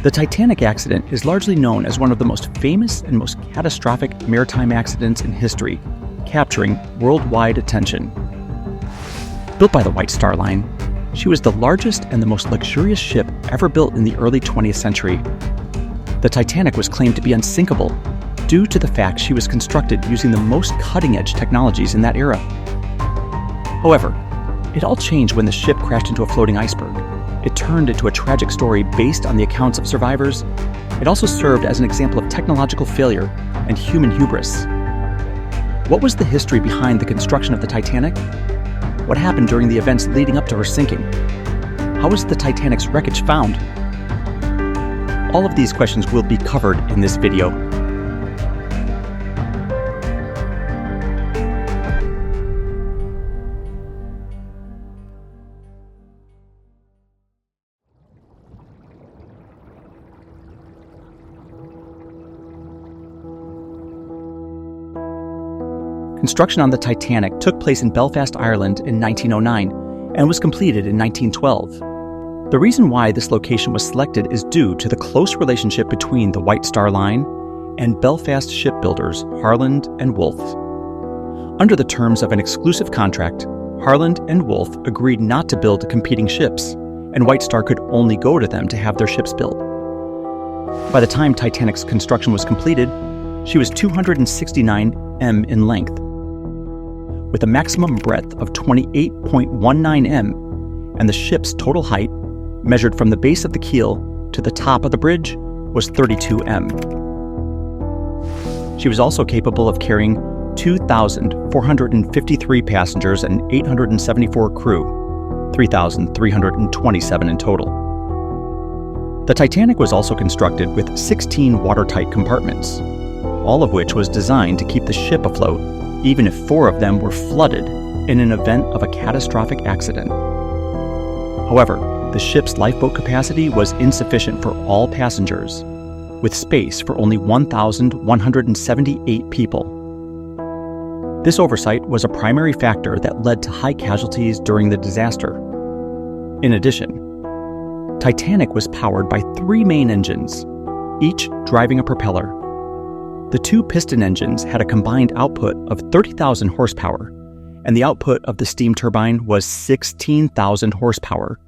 The Titanic accident is largely known as one of the most famous and most catastrophic maritime accidents in history, capturing worldwide attention. Built by the White Star Line, she was the largest and the most luxurious ship ever built in the early 20th century. The Titanic was claimed to be unsinkable due to the fact she was constructed using the most cutting-edge technologies in that era. However, it all changed when the ship crashed into a floating iceberg. It turned into a tragic story based on the accounts of survivors. It also served as an example of technological failure and human hubris. What was the history behind the construction of the Titanic? What happened during the events leading up to her sinking? How was the Titanic's wreckage found? All of these questions will be covered in this video. Construction on the Titanic took place in Belfast, Ireland in 1909 and was completed in 1912. The reason why this location was selected is due to the close relationship between the White Star Line and Belfast shipbuilders Harland and Wolff. Under the terms of an exclusive contract, Harland and Wolff agreed not to build competing ships, and White Star could only go to them to have their ships built. By the time Titanic's construction was completed, she was 269 m in length, with a maximum breadth of 28.19 m, and the ship's total height, measured from the base of the keel to the top of the bridge, was 32 m. She was also capable of carrying 2,453 passengers and 874 crew, 3,327 in total. The Titanic was also constructed with 16 watertight compartments, all of which was designed to keep the ship afloat, even if 4 of them were flooded in an event of a catastrophic accident. However, the ship's lifeboat capacity was insufficient for all passengers, with space for only 1,178 people. This oversight was a primary factor that led to high casualties during the disaster. In addition, Titanic was powered by 3 main engines, each driving a propeller. The 2 piston engines had a combined output of 30,000 horsepower, and the output of the steam turbine was 16,000 horsepower.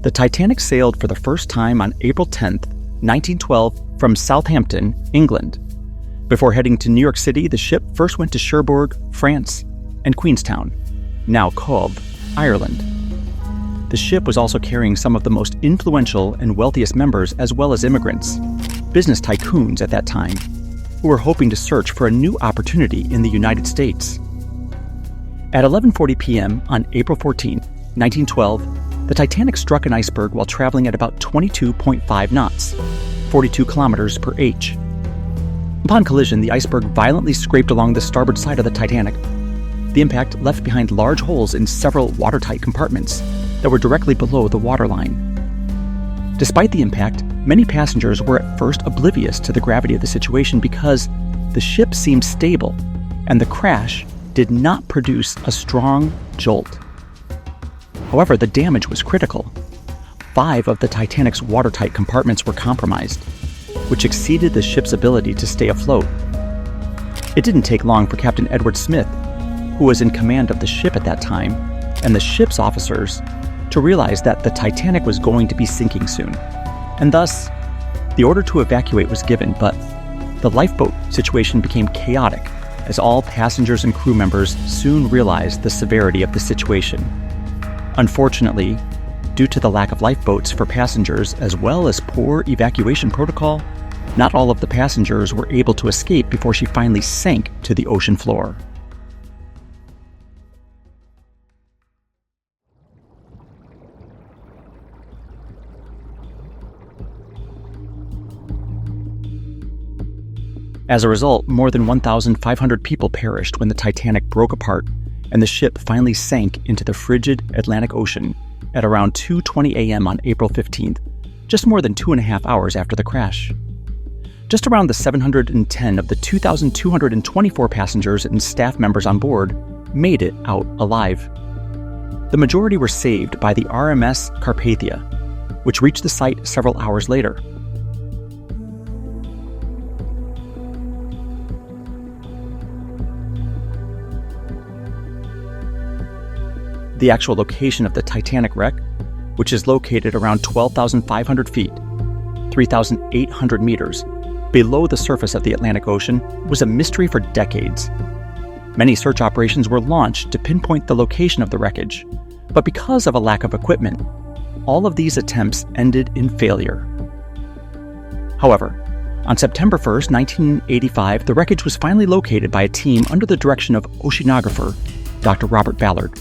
The Titanic sailed for the first time on April 10, 1912, from Southampton, England. Before heading to New York City, the ship first went to Cherbourg, France, and Queenstown, now called Ireland. The ship was also carrying some of the most influential and wealthiest members, as well as immigrants, business tycoons at that time, who were hoping to search for a new opportunity in the United States. At 11:40 p.m. on April 14, 1912, the Titanic struck an iceberg while traveling at about 22.5 knots, 42 kilometers per h. Upon collision, the iceberg violently scraped along the starboard side of the Titanic. The impact left behind large holes in several watertight compartments that were directly below the waterline. Despite the impact, many passengers were at first oblivious to the gravity of the situation because the ship seemed stable and the crash did not produce a strong jolt. However, the damage was critical. 5 of the Titanic's watertight compartments were compromised, which exceeded the ship's ability to stay afloat. It didn't take long for Captain Edward Smith, who was in command of the ship at that time, and the ship's officers to realize that the Titanic was going to be sinking soon. And thus, the order to evacuate was given, but the lifeboat situation became chaotic as all passengers and crew members soon realized the severity of the situation. Unfortunately, due to the lack of lifeboats for passengers as well as poor evacuation protocol, not all of the passengers were able to escape before she finally sank to the ocean floor. As a result, more than 1,500 people perished when the Titanic broke apart and the ship finally sank into the frigid Atlantic Ocean at around 2:20 a.m. on April 15th, just more than 2.5 hours after the crash. just around the 710 of the 2,224 passengers and staff members on board made it out alive. The majority were saved by the RMS Carpathia, which reached the site several hours later. The actual location of the Titanic wreck, which is located around 12,500 feet, 3,800 meters, below the surface of the Atlantic Ocean, was a mystery for decades. Many search operations were launched to pinpoint the location of the wreckage, but because of a lack of equipment, all of these attempts ended in failure. However, on September 1st, 1985, the wreckage was finally located by a team under the direction of oceanographer Dr. Robert Ballard.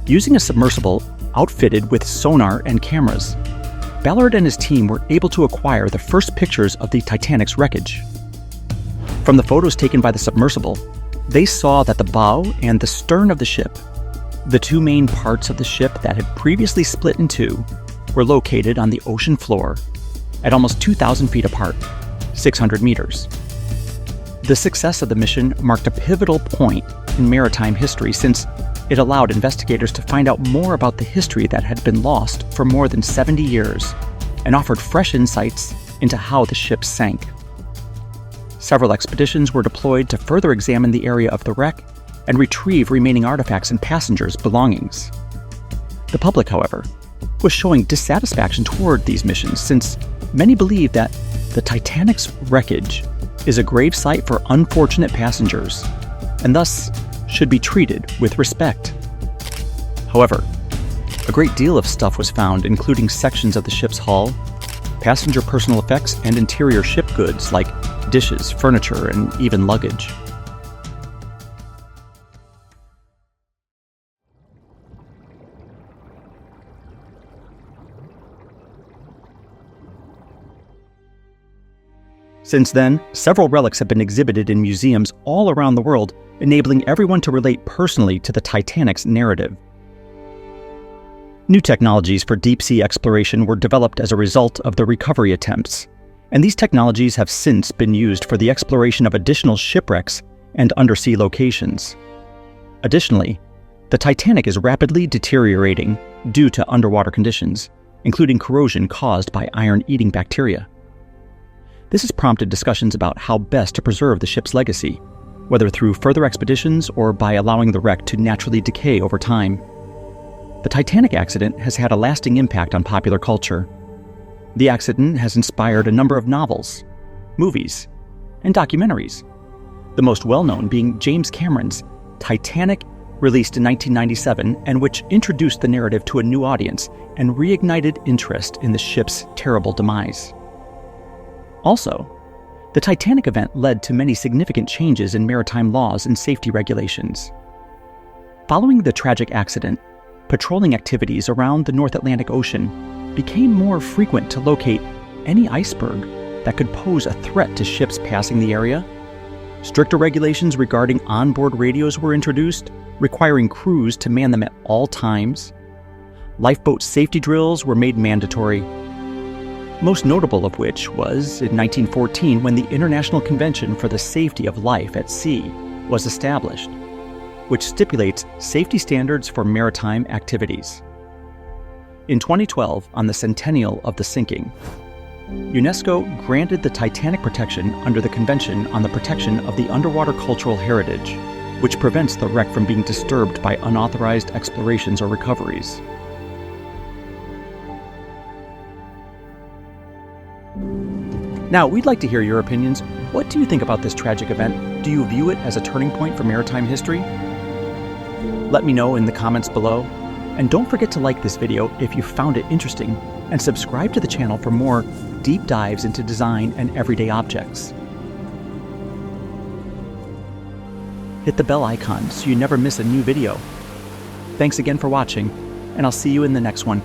Using a submersible outfitted with sonar and cameras, Ballard and his team were able to acquire the first pictures of the Titanic's wreckage. From the photos taken by the submersible, they saw that the bow and the stern of the ship, the two main parts of the ship that had previously split in two, were located on the ocean floor at almost 2,000 feet apart, 600 meters. The success of the mission marked a pivotal point in maritime history since it allowed investigators to find out more about the history that had been lost for more than 70 years and offered fresh insights into how the ship sank. Several expeditions were deployed to further examine the area of the wreck and retrieve remaining artifacts and passengers' belongings. The public, however, was showing dissatisfaction toward these missions since many believe that the Titanic's wreckage is a grave site for unfortunate passengers and thus should be treated with respect. However, a great deal of stuff was found, including sections of the ship's hull, passenger personal effects, and interior ship goods like dishes, furniture, and even luggage. Since then, several relics have been exhibited in museums all around the world, enabling everyone to relate personally to the Titanic's narrative. New technologies for deep-sea exploration were developed as a result of the recovery attempts, and these technologies have since been used for the exploration of additional shipwrecks and undersea locations. Additionally, the Titanic is rapidly deteriorating due to underwater conditions, including corrosion caused by iron-eating bacteria. This has prompted discussions about how best to preserve the ship's legacy, whether through further expeditions or by allowing the wreck to naturally decay over time. The Titanic accident has had a lasting impact on popular culture. The accident has inspired a number of novels, movies, and documentaries, the most well-known being James Cameron's Titanic, released in 1997, and which introduced the narrative to a new audience and reignited interest in the ship's terrible demise. Also, the Titanic event led to many significant changes in maritime laws and safety regulations. Following the tragic accident, patrolling activities around the North Atlantic Ocean became more frequent to locate any iceberg that could pose a threat to ships passing the area. Stricter regulations regarding onboard radios were introduced, requiring crews to man them at all times. Lifeboat safety drills were made mandatory. Most notable of which was in 1914 when the International Convention for the Safety of Life at Sea was established, which stipulates safety standards for maritime activities. In 2012, on the centennial of the sinking, UNESCO granted the Titanic protection under the Convention on the Protection of the Underwater Cultural Heritage, which prevents the wreck from being disturbed by unauthorized explorations or recoveries. Now, we'd like to hear your opinions. What do you think about this tragic event? Do you view it as a turning point for maritime history? Let me know in the comments below. And don't forget to like this video if you found it interesting, and subscribe to the channel for more deep dives into design and everyday objects. Hit the bell icon so you never miss a new video. Thanks again for watching, and I'll see you in the next one.